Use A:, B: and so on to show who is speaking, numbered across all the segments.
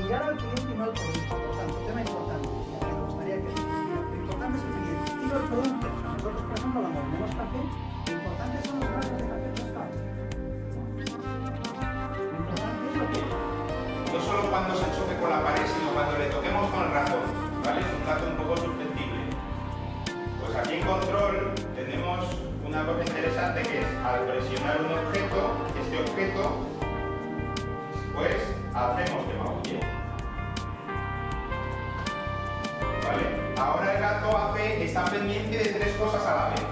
A: Mirar al cliente y no al producto, por tanto, tema importante, me gustaría que lo importante es el cliente y no el producto. Nosotros, por ejemplo, cuando vendemos café, lo importante son los granos de café tostados. Lo importante es lo que es.
B: No solo cuando se choque con la pared, sino cuando le toquemos con el ratón, ¿vale? Es un dato un poco susceptible. Pues aquí en control tenemos una cosa interesante que es, al presionar un objeto, este objeto, pues hacemos que maulle. ¿Vale? Ahora el gato está pendiente de tres cosas a la vez,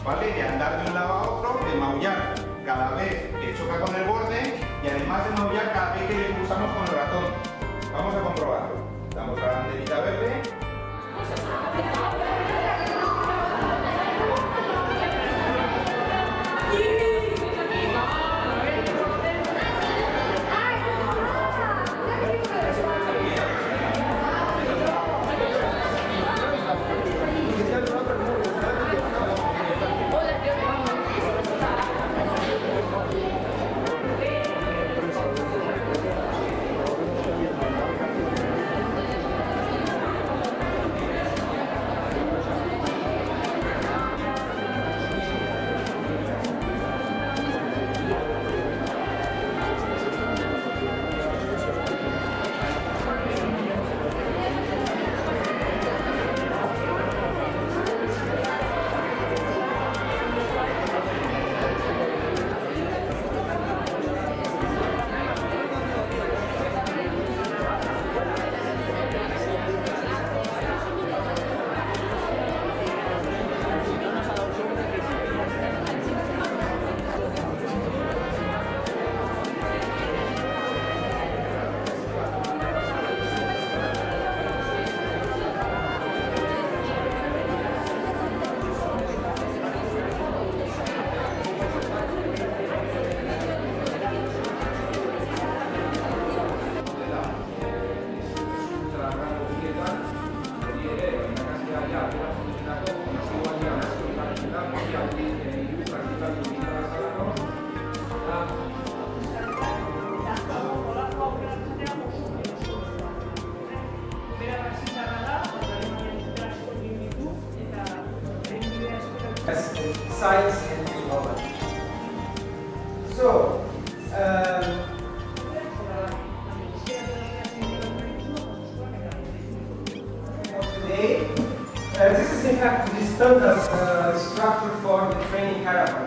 B: ¿vale? De andar de un lado a otro, de maullar cada vez que choca con el borde y además de maullar cada vez que le pulsamos con el ratón. Vamos a comprobarlo. Damos a la banderita verde.
A: Science and technology. So, today, this is in fact the standard structure for the training caravan.